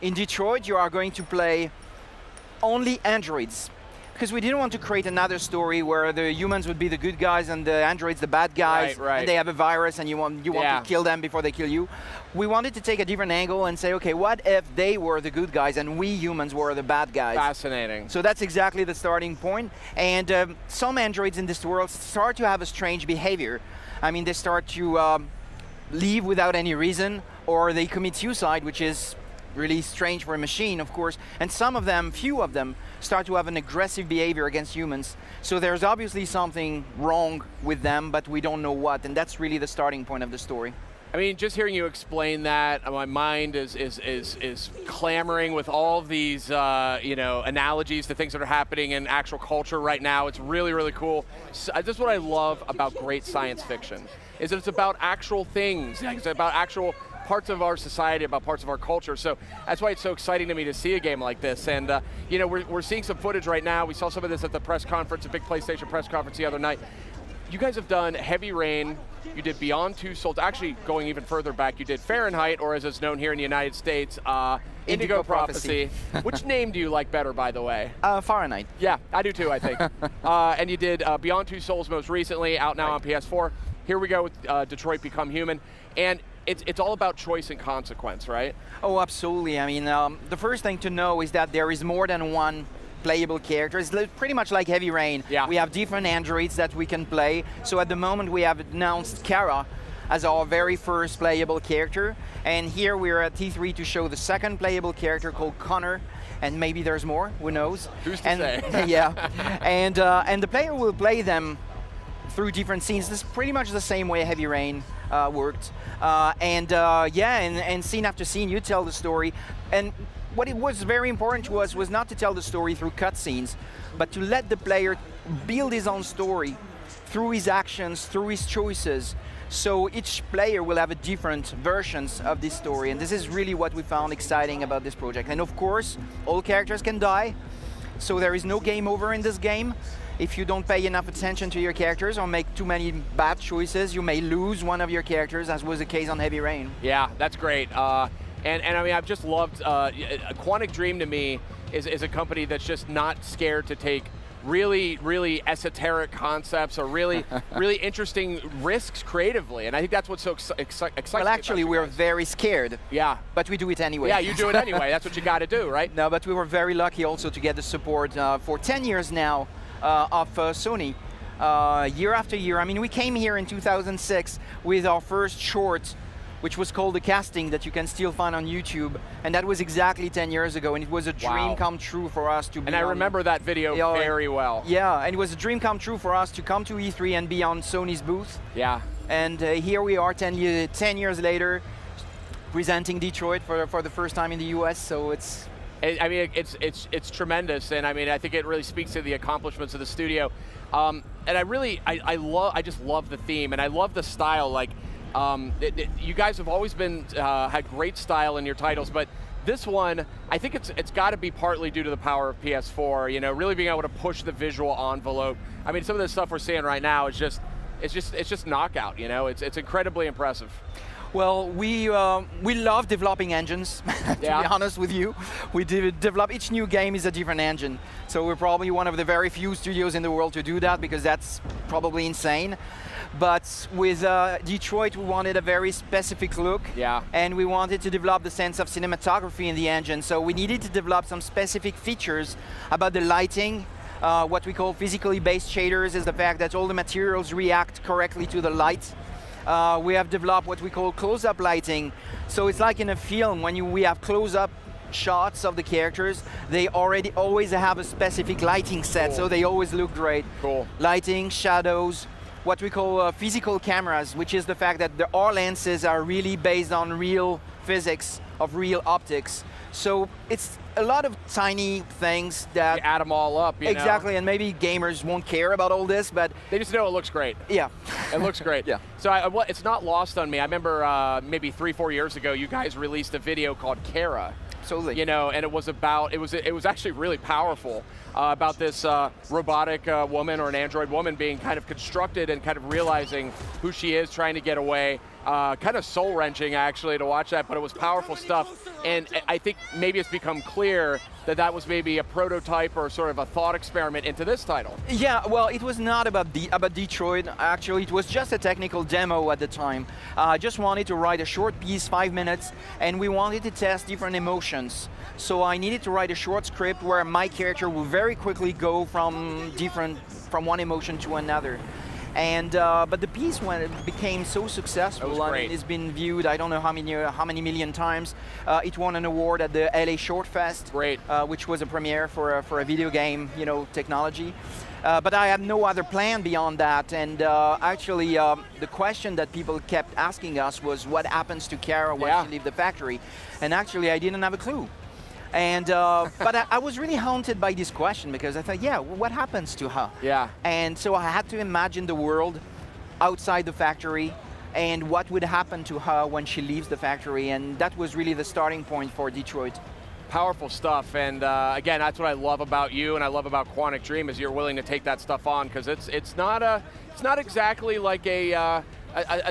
in Detroit, you are going to play only androids. Because we didn't want to create another story where the humans would be the good guys and the androids the bad guys, right. and they have a virus and you want to kill them before they kill you. We wanted to take a different angle and say, okay, what if they were the good guys and we humans were the bad guys? Fascinating. So that's exactly the starting point. And some androids in this world start to have a strange behavior. I mean, they start to leave without any reason, or they commit suicide, which is really strange for a machine, of course. And some of them, few of them, start to have an aggressive behavior against humans. So there's obviously something wrong with them, but we don't know what, and that's really the starting point of the story. I mean, just hearing you explain that, my mind is clamoring with all of these analogies to things that are happening in actual culture right now. It's really, really cool. So, this is what I love about great science fiction, is that it's about actual things. It's about actual parts of our society, about parts of our culture. So that's why it's so exciting to me to see a game like this. And we're seeing some footage right now. We saw some of this at the press conference, a big PlayStation press conference the other night. You guys have done Heavy Rain, you did Beyond Two Souls, actually going even further back, you did Fahrenheit, or as it's known here in the United States, Indigo Prophecy. Which name do you like better, by the way? Fahrenheit. Yeah, I do too, I think. And you did Beyond Two Souls most recently, out now on PS4. Here we go with Detroit Become Human. And it's all about choice and consequence, right? Oh, absolutely. I mean, the first thing to know is that there is more than one playable character. It's pretty much like Heavy Rain. Yeah. We have different androids that we can play. So at the moment we have announced Kara as our very first playable character. And here we're at T3 to show the second playable character called Connor. And maybe there's more, who knows? Who's to say? Yeah. And the player will play them through different scenes. This is pretty much the same way Heavy Rain worked. And scene after scene, you tell the story. And what it was very important to us was not to tell the story through cutscenes, but to let the player build his own story through his actions, through his choices. So each player will have a different versions of this story, and this is really what we found exciting about this project. And of course, all characters can die, so there is no game over in this game. If you don't pay enough attention to your characters or make too many bad choices, you may lose one of your characters, as was the case on Heavy Rain. Yeah, that's great. And I mean, I've just loved, Quantic Dream to me is a company that's just not scared to take really, really esoteric concepts or really, really interesting risks creatively. And I think that's what's so exciting. Well, actually, we're very scared. Yeah. But we do it anyway. Yeah, you do it anyway. That's what you got to do, right? No, but we were very lucky also to get the support for 10 years now of Sony. Year after year. I mean, we came here in 2006 with our first short, which was called The Casting, that you can still find on YouTube. And that was exactly 10 years ago, and it was a dream come true for us to be And I remember that video very well. Yeah, and it was a dream come true for us to come to E3 and be on Sony's booth. Yeah. And here we are 10 years later, presenting Detroit for the first time in the US, so it's... I mean, it's tremendous, and I mean, I think it really speaks to the accomplishments of the studio. And I just love the theme, and I love the style. Like, you guys have always been had great style in your titles, but this one, I think it's got to be partly due to the power of PS4. You know, really being able to push the visual envelope. I mean, some of the stuff we're seeing right now is just knockout. You know, it's incredibly impressive. Well, we love developing engines, to be honest with you. We develop, each new game is a different engine. So we're probably one of the very few studios in the world to do that, because that's probably insane. But with Detroit, we wanted a very specific look. Yeah. And we wanted to develop the sense of cinematography in the engine. So we needed to develop some specific features about the lighting. What we call physically based shaders is the fact that all the materials react correctly to the light. We have developed what we call close-up lighting. So it's like in a film, when we have close-up shots of the characters, they always have a specific lighting set, so they always look great. Cool. Lighting, shadows, what we call physical cameras, which is the fact that our lenses are really based on real physics of real optics. So it's a lot of tiny things that... You add them all up, you Exactly, know? and maybe gamers won't care about all this, but... They just know it looks great. Yeah. It looks great. Yeah. So it's not lost on me. I remember maybe 3-4 years ago, you guys released a video called Kara. Absolutely. You know, and it was about, it was actually really powerful about this robotic woman or an android woman being kind of constructed and kind of realizing who she is, trying to get away. kind of soul-wrenching, actually, to watch that, but it was powerful stuff. And I think maybe it's become clear that that was maybe a prototype or sort of a thought experiment into this title. Yeah, well, it was not about Detroit. Actually, it was just a technical demo at the time. I just wanted to write a short piece, 5 minutes, and we wanted to test different emotions. So I needed to write a short script where my character would very quickly go from one emotion to another. And but the piece, when it became so successful, I mean, it's been viewed I don't know how many million times. It won an award at the LA Short Fest, which was a premiere for a video game, technology. But I had no other plan beyond that. And actually, the question that people kept asking us was, what happens to Kara when she leaves the factory? And actually, I didn't have a clue. And but I was really haunted by this question because I thought, yeah, what happens to her? Yeah. And so I had to imagine the world outside the factory and what would happen to her when she leaves the factory, and that was really the starting point for Detroit. Powerful stuff, and again, that's what I love about you and I love about Quantic Dream is you're willing to take that stuff on, because it's not exactly like a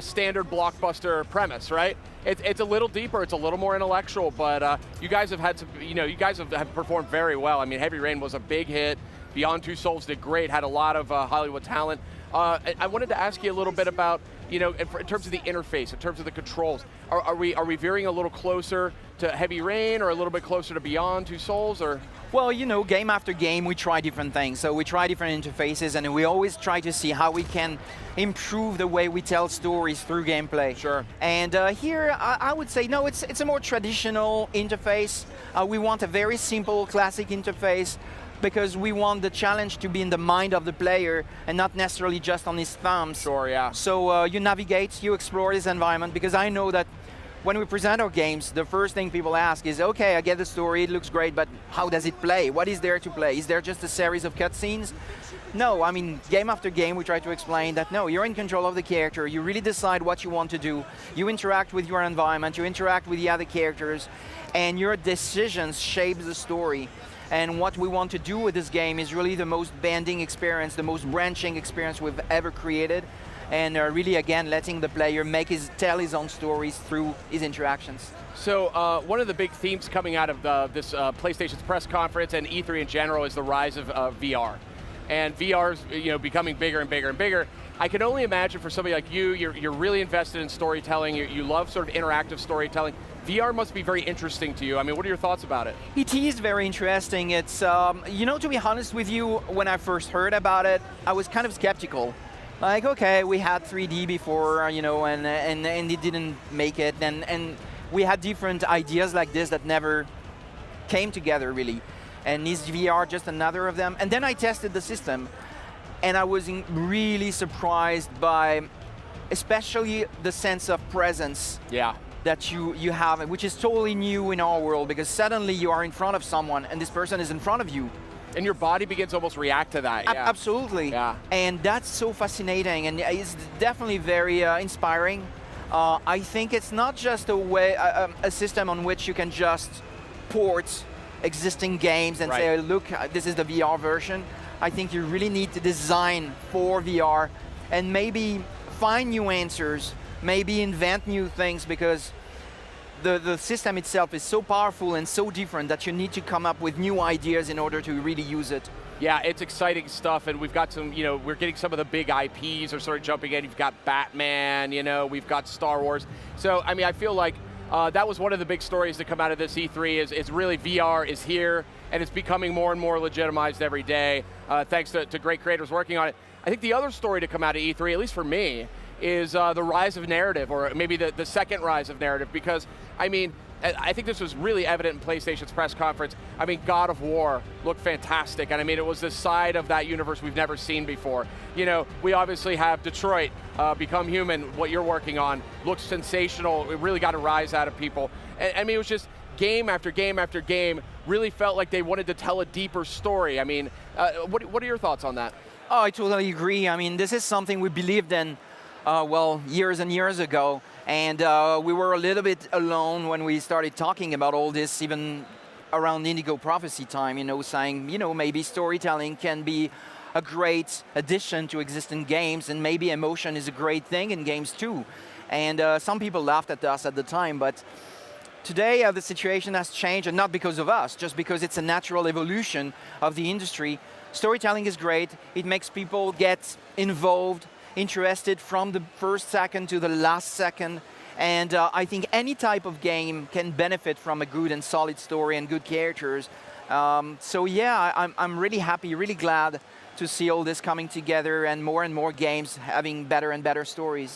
standard blockbuster premise, right? It's a little deeper, it's a little more intellectual, but you guys have had some, you guys have performed very well. I mean, Heavy Rain was a big hit. Beyond Two Souls did great, had a lot of Hollywood talent. I wanted to ask you a little bit about, in terms of the interface, in terms of the controls, are we veering a little closer to Heavy Rain or a little bit closer to Beyond Two Souls, or? Well, game after game, we try different things. So we try different interfaces, and we always try to see how we can improve the way we tell stories through gameplay. Sure. And here, I would say, no, it's a more traditional interface. We want a very simple, classic interface, because we want the challenge to be in the mind of the player and not necessarily just on his thumbs. Sure, yeah. So you navigate, you explore this environment, because I know that when we present our games, the first thing people ask is, okay, I get the story, it looks great, but how does it play? What is there to play? Is there just a series of cutscenes? No, I mean, game after game, we try to explain that, no, you're in control of the character, you really decide what you want to do, you interact with your environment, you interact with the other characters, and your decisions shape the story. And what we want to do with this game is really the most bending experience, the most branching experience we've ever created. And really, again, letting the player tell his own stories through his interactions. So one of the big themes coming out of this PlayStation's press conference and E3 in general is the rise of VR. And VR is becoming bigger and bigger and bigger. I can only imagine for somebody like you, you're really invested in storytelling, you love sort of interactive storytelling. VR must be very interesting to you. I mean, what are your thoughts about it? It is very interesting. It's, to be honest with you, when I first heard about it, I was kind of skeptical. Like, okay, we had 3D before, and it didn't make it, and we had different ideas like this that never came together, really. And is VR just another of them? And then I tested the system, and I was really surprised by, especially the sense of presence. Yeah. That you have, which is totally new in our world, because suddenly you are in front of someone, and this person is in front of you. And your body begins to almost react to that. Yeah. Absolutely. Yeah. And that's so fascinating, and it's definitely very inspiring. I think it's not just a system on which you can just port existing games and say, look, this is the VR version. I think you really need to design for VR and maybe find new answers, maybe invent new things, because the system itself is so powerful and so different that you need to come up with new ideas in order to really use it. Yeah, it's exciting stuff, and we've got some, we're getting some of the big IPs are sort of jumping in. You've got Batman, we've got Star Wars. So, I mean, I feel like that was one of the big stories to come out of this E3 is really VR is here, and it's becoming more and more legitimized every day, thanks to great creators working on it. I think the other story to come out of E3, at least for me, is the rise of narrative, or maybe the second rise of narrative, because, I mean, I think this was really evident in PlayStation's press conference. I mean, God of War looked fantastic, and I mean, it was this side of that universe we've never seen before. We obviously have Detroit, Become Human, what you're working on, looks sensational. It really got a rise out of people. And I mean, it was just game after game after game, really felt like they wanted to tell a deeper story. I mean, what are your thoughts on that? Oh, I totally agree. I mean, this is something we believed in, years and years ago. And we were a little bit alone when we started talking about all this, even around Indigo Prophecy time, saying, maybe storytelling can be a great addition to existing games, and maybe emotion is a great thing in games too. And some people laughed at us at the time, but today the situation has changed, and not because of us, just because it's a natural evolution of the industry. Storytelling is great. It makes people get involved, interested from the first second to the last second. And I think any type of game can benefit from a good and solid story and good characters. So yeah, I'm really happy, really glad to see all this coming together and more games having better and better stories.